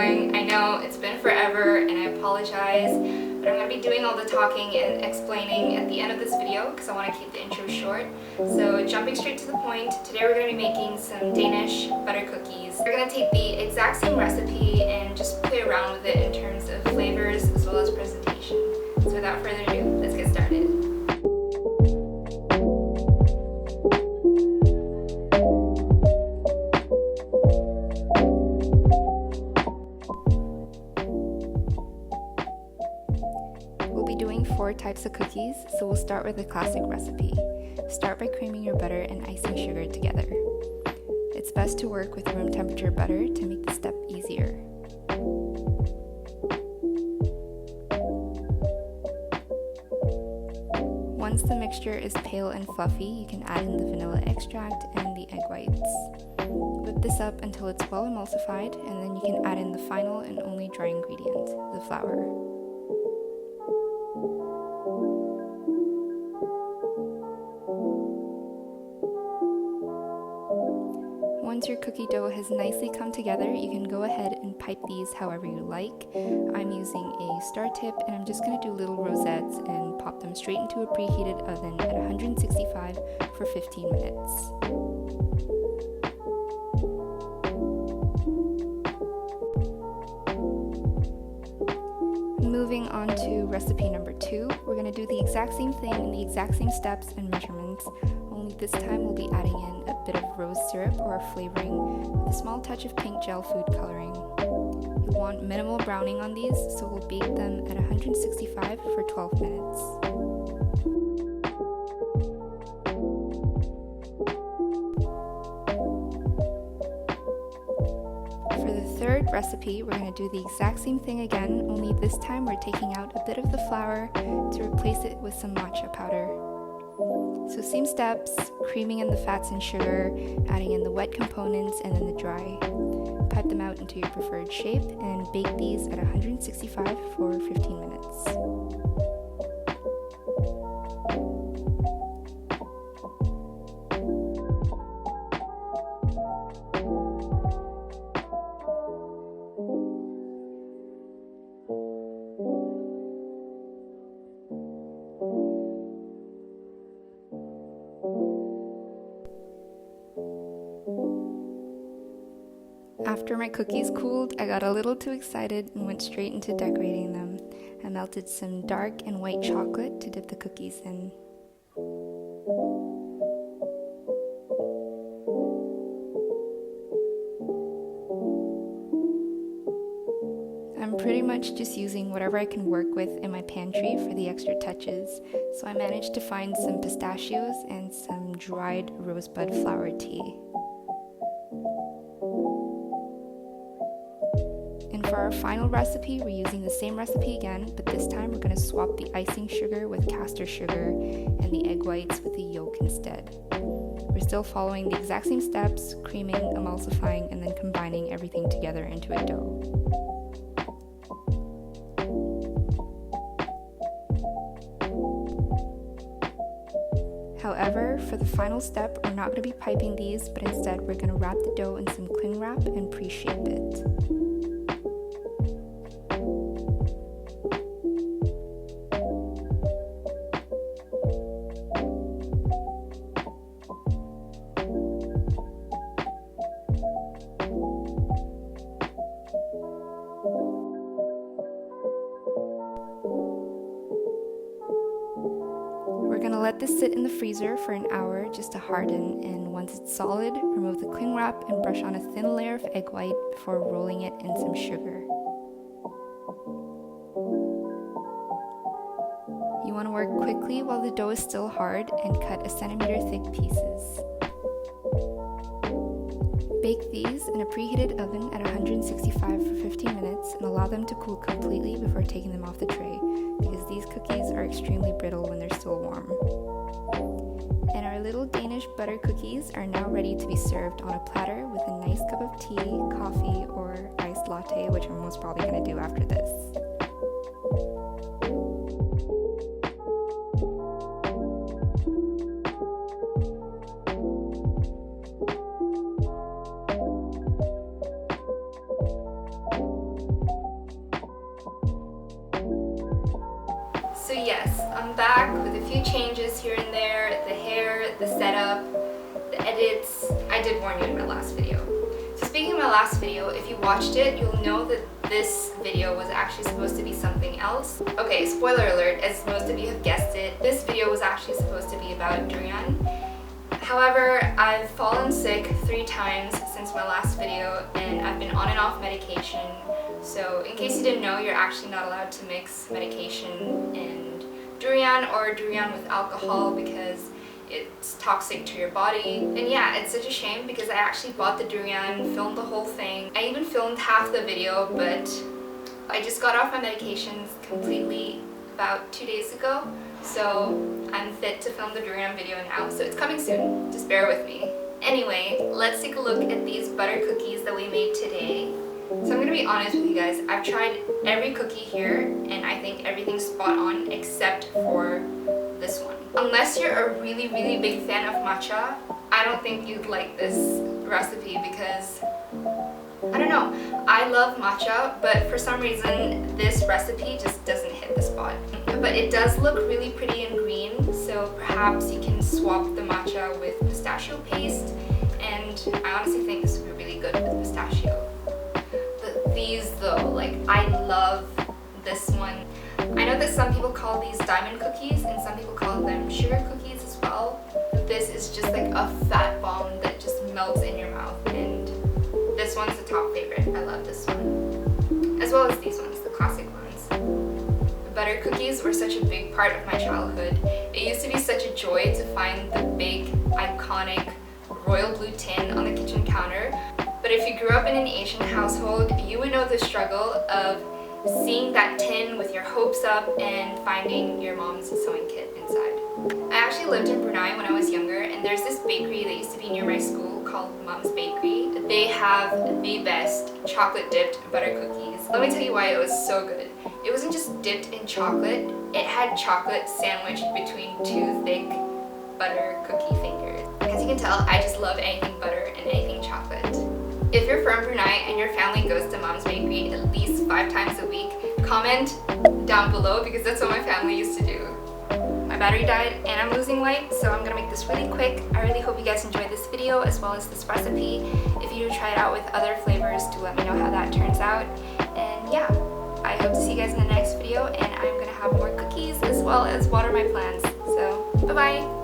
flavouring. I know it's been forever and I apologize, but I'm going to be doing all the talking and explaining at the end of this video because I want to keep the intro short. So jumping straight to the point, today we're going to be making some Danish butter cookies. We're going to take the exact same recipe and just play around with it in terms of flavors as well as presentation. So without further ado, let's get started. Doing 4 types of cookies, so we'll start with the classic recipe. Start by creaming your butter and icing sugar together. It's best to work with room temperature butter to make the step easier. Once the mixture is pale and fluffy, you can add in the vanilla extract and the egg whites. Whip this up until it's well emulsified, and then you can add in the final and only dry ingredient, the flour. Once your cookie dough has nicely come together, you can go ahead and pipe these however you like. I'm using a star tip and I'm just going to do little rosettes and pop them straight into a preheated oven at 165 for 15 minutes. Moving on to recipe number 2, we're going to do the exact same thing in the exact same steps and measurements, only this time we'll be adding in a bit of rose syrup or flavoring with a small touch of pink gel food coloring. You want minimal browning on these, so we'll bake them at 165 for 12 minutes. For the third recipe, we're going to do the exact same thing again, only this time we're taking out a bit of the flour to replace it with some matcha powder. So same steps, creaming in the fats and sugar, adding in the wet components and then the dry. Pipe them out into your preferred shape and bake these at 165 for 15 minutes. After my cookies cooled, I got a little too excited and went straight into decorating them. I melted some dark and white chocolate to dip the cookies in. I'm pretty much just using whatever I can work with in my pantry for the extra touches, so I managed to find some pistachios and some dried rosebud flower tea. And for our final recipe, we're using the same recipe again, but this time we're going to swap the icing sugar with castor sugar and the egg whites with the yolk instead. We're still following the exact same steps, creaming, emulsifying, and then combining everything together into a dough. However, for the final step, we're not going to be piping these, but instead we're going to wrap the dough in some cling wrap and pre-shape it. We're going to let this sit in the freezer for an hour just to harden, and once it's solid, remove the cling wrap and brush on a thin layer of egg white before rolling it in some sugar. You want to work quickly while the dough is still hard and cut 1 centimeter thick pieces. Bake these in a preheated oven at 165 for 15 minutes and allow them to cool completely before taking them off the tray, because these cookies are extremely brittle when they're still warm. And our little Danish butter cookies are now ready to be served on a platter with a nice cup of tea, coffee, or iced latte, which I'm most probably going to do after this. So yes, I'm back with a few changes here and there, the hair, the setup, the edits. I did warn you in my last video. So speaking of my last video, if you watched it, you'll know that this video was actually supposed to be something else. Okay, spoiler alert, as most of you have guessed it, this video was actually supposed to be about durian. However, I've fallen sick 3 times since my last video and I've been on and off medication. So in case you didn't know, you're actually not allowed to mix medication and durian or durian with alcohol because it's toxic to your body. And yeah, it's such a shame because I actually bought the durian, filmed the whole thing. I even filmed half the video, but I just got off my medications completely about 2 days ago. So I'm fit to film the durian video now, so it's coming soon. Just bear with me. Anyway, let's take a look at these butter cookies that we made today. So I'm gonna be honest with you guys, I've tried every cookie here and I think everything's spot on except for this one. Unless you're a really big fan of matcha, I don't think you'd like this recipe because, I don't know, I love matcha, but for some reason this recipe just doesn't hit the spot. But it does look really pretty and green, so perhaps you can swap the matcha with pistachio paste, and I honestly think this would be really good with pistachio. But these though, like, I love this one. I know that some people call these diamond cookies and some people call them sugar cookies as well. This is just like a fat bomb that just melts in your mouth, and this one's the top favorite. I love this one. As well as these ones, the classic ones. Butter cookies were such a big part of my childhood. It used to be such a joy to find the big, iconic royal blue tin on the kitchen counter. But if you grew up in an Asian household, you would know the struggle of seeing that tin with your hopes up and finding your mom's sewing kit inside. I actually lived in Brunei when I was younger, and there's this bakery that used to be near my school called Mom's Bakery. They have the best chocolate dipped butter cookies. Let me tell you why it was so good. It wasn't just dipped in chocolate, it had chocolate sandwiched between 2 thick butter cookie fingers. As you can tell, I just love anything butter and anything chocolate. If you're from Brunei and your family goes to Mom's Bakery at least 5 times a week, comment down below because that's what my family used to do. My battery died and I'm losing light, so I'm gonna make this really quick. I really hope you guys enjoyed this video as well as this recipe. If you do try it out with other flavors, do let me know how that turns out. And yeah, I hope to see you guys in the next video, and I'm gonna have more cookies as well as water my plants. So, bye-bye!